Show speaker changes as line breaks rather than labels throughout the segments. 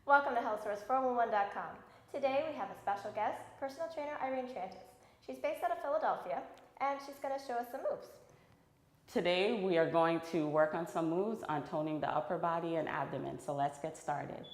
Welcome to HealthSource411.com. Today we have a special guest, personal trainer Irene Trantas. She's based out of Philadelphia, and she's going to show us some moves.
Today we are going to work on some moves on toning the upper body and abdomen, so let's get started.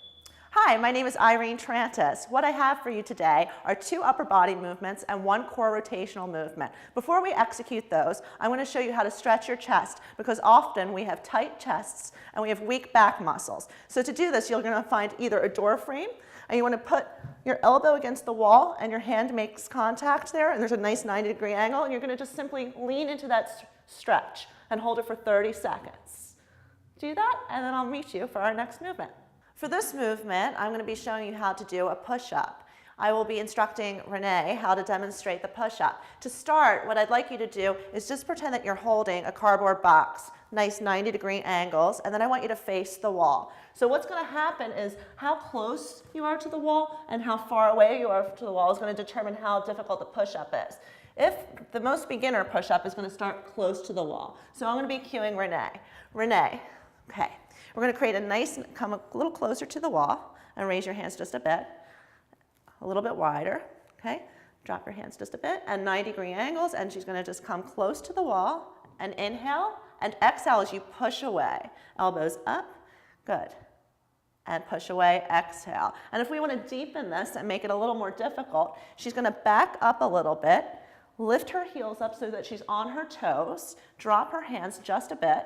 Hi, my name is Irene Trantas. What I have for you today are 2 upper body movements and 1 core rotational movement. Before we execute those, I want to show you how to stretch your chest because often we have tight chests and we have weak back muscles. So to do this, you're going to find either a door frame and you want to put your elbow against the wall and your hand makes contact there and there's a nice 90-degree angle and you're going to just simply lean into that stretch and hold it for 30 seconds. Do that and then I'll meet you for our next movement. For this movement, I'm going to be showing you how to do a push-up. I will be instructing Renee how to demonstrate the push-up. To start, what I'd like you to do is just pretend that you're holding a cardboard box, nice 90-degree angles, and then I want you to face the wall. So what's going to happen is how close you are to the wall and how far away you are to the wall is going to determine how difficult the push-up is. If the most beginner push-up is going to start close to the wall. So I'm going to be cueing Renee. Renee, okay. We're going to create a nice, come a little closer to the wall and raise your hands just a bit wider, okay? Drop your hands just a bit and 90-degree angles and she's going to just come close to the wall and inhale and exhale as you push away. Elbows up, good. And push away, exhale. And if we want to deepen this and make it a little more difficult, she's going to back up a little bit, lift her heels up so that she's on her toes, drop her hands just a bit,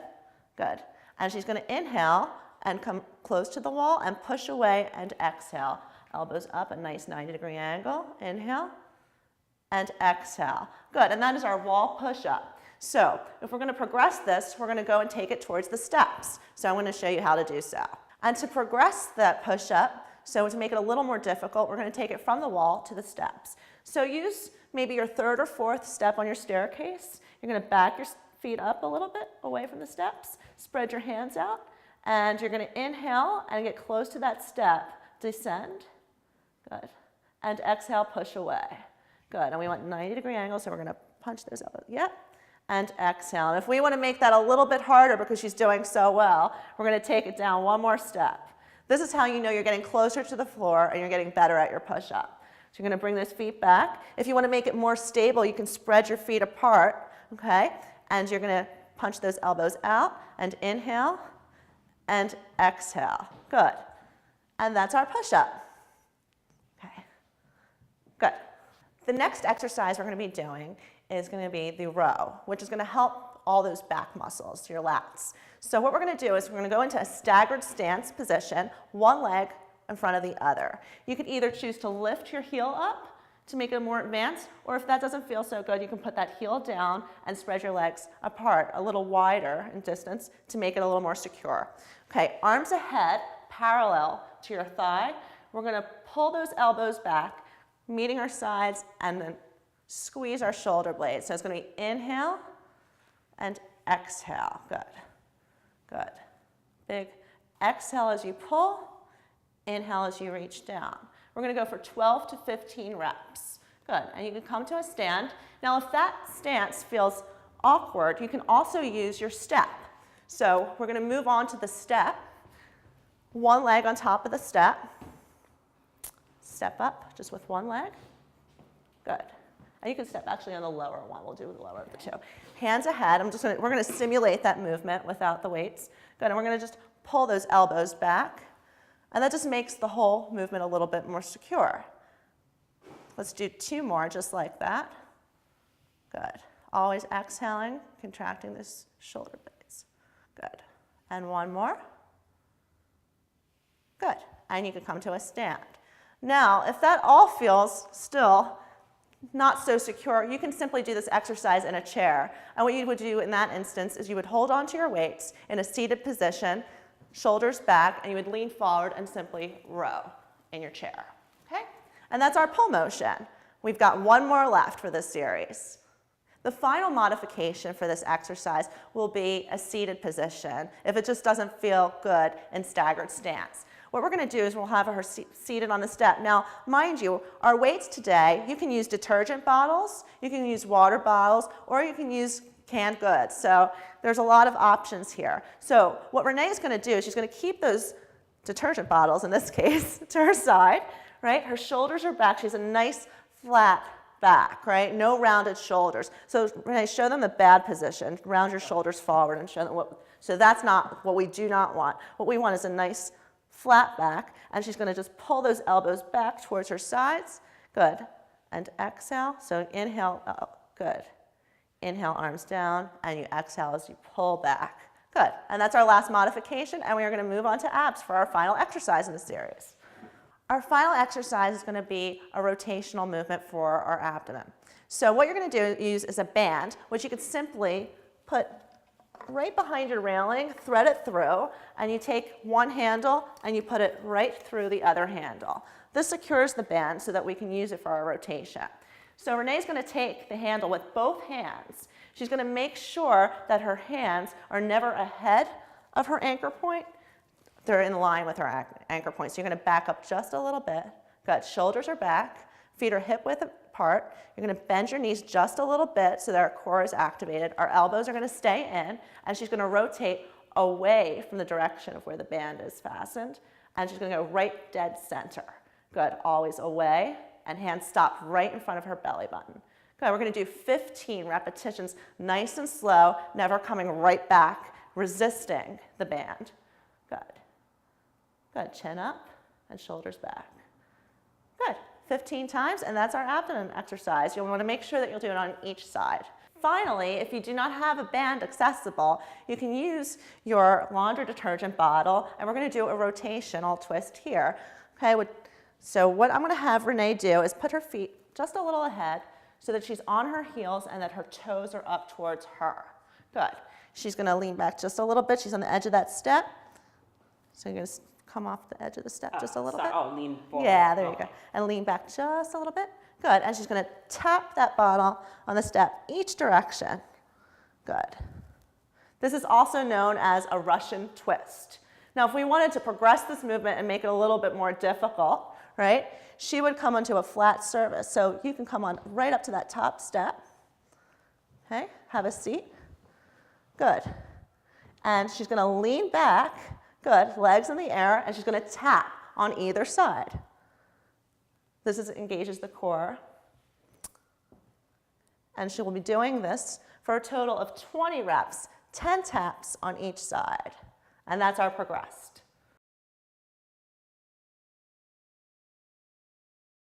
good. And she's going to inhale and come close to the wall and push away and exhale. Elbows up, a nice 90-degree angle. Inhale and exhale. Good, and that is our wall push-up. So if we're going to progress this, we're going to go and take it towards the steps. So I'm going to show you how to do so. And to progress that push-up, so to make it a little more difficult, we're going to take it from the wall to the steps. So use maybe your 3rd or 4th step on your staircase. You're going to back your feet up a little bit away from the steps, spread your hands out, and you're going to inhale and get close to that step, descend, good, and exhale, push away, good. And we want 90-degree angles, so we're going to punch those elbows, yep, and exhale. And if we want to make that a little bit harder because she's doing so well, we're going to take it down 1 more step. This is how you know you're getting closer to the floor and you're getting better at your push-up. So you're going to bring those feet back. If you want to make it more stable, you can spread your feet apart, okay? And you're going to punch those elbows out and inhale and exhale. Good. And that's our push-up. Okay. Good. The next exercise we're going to be doing is going to be the row, which is going to help all those back muscles, your lats. So what we're going to do is we're going to go into a staggered stance position, one leg in front of the other. You could either choose to lift your heel up to make it more advanced, or if that doesn't feel so good, you can put that heel down and spread your legs apart a little wider in distance to make it a little more secure. Okay, arms ahead, parallel to your thigh. We're going to pull those elbows back, meeting our sides, and then squeeze our shoulder blades. So it's going to be inhale and exhale. Good, good. Big exhale as you pull, inhale as you reach down. We're going to go for 12 to 15 reps. Good, and you can come to a stand. Now if that stance feels awkward, you can also use your step. So we're going to move on to the step. One leg on top of the step. Step up just with one leg. Good. And you can step actually on the lower one. We'll do the lower of the 2. Hands ahead. We're going to simulate that movement without the weights. Good, and we're going to just pull those elbows back. And that just makes the whole movement a little bit more secure. Let's do 2 more just like that. Good. Always exhaling, contracting this shoulder blades. Good. And 1 more. Good. And you can come to a stand. Now, if that all feels still not so secure, you can simply do this exercise in a chair. And what you would do in that instance is you would hold onto your weights in a seated position, shoulders back, and you would lean forward and simply row in your chair, okay? And that's our pull motion. We've got 1 more left for this series. The final modification for this exercise will be a seated position if it just doesn't feel good in staggered stance. What we're going to do is we'll have her seated on the step. Now, mind you, our weights today, you can use detergent bottles, you can use water bottles, or you can use canned goods. So there's a lot of options here. So what Renee is going to do is she's going to keep those detergent bottles, in this case, to her side, right? Her shoulders are back. She has a nice flat back, right? No rounded shoulders. So Renee, show them the bad position. Round your shoulders forward and show them what, so that's not what we do not want. What we want is a nice flat back, and she's going to just pull those elbows back towards her sides. Good. And exhale. So inhale, good. Inhale, arms down, and you exhale as you pull back. Good. And that's our last modification, and we are going to move on to abs for our final exercise in the series. Our final exercise is going to be a rotational movement for our abdomen. So what you're going to use is a band, which you could simply put right behind your railing, thread it through, and you take one handle and you put it right through the other handle. This secures the band so that we can use it for our rotation. So Renee's going to take the handle with both hands. She's going to make sure that her hands are never ahead of her anchor point. They're in line with her anchor point. So you're going to back up just a little bit. Good. Shoulders are back. Feet are hip width apart. You're going to bend your knees just a little bit so that our core is activated. Our elbows are going to stay in, and she's going to rotate away from the direction of where the band is fastened, and she's going to go right dead center. Good. Always away, and hands stop right in front of her belly button. Good. We're going to do 15 repetitions, nice and slow, never coming right back, resisting the band. Good. Good. Chin up and shoulders back. Good. 15 times, and that's our abdomen exercise. You'll want to make sure that you'll do it on each side. Finally, if you do not have a band accessible, you can use your laundry detergent bottle, and we're going to do a rotational twist here. Okay, so what I'm going to have Renee do is put her feet just a little ahead so that she's on her heels and that her toes are up towards her. Good. She's going to lean back just a little bit. She's on the edge of that step. So you're going to come off the edge of the step just a little bit.
Oh, lean forward.
Yeah, there you go. And lean back just a little bit. Good. And she's going to tap that bottle on the step each direction. Good. This is also known as a Russian twist. Now, if we wanted to progress this movement and make it a little bit more difficult, right, she would come onto a flat surface. So you can come on right up to that top step. Okay, have a seat. Good. And she's going to lean back. Good, legs in the air, and she's going to tap on either side. This engages the core. And she will be doing this for a total of 20 reps, 10 taps on each side. And that's our progressed.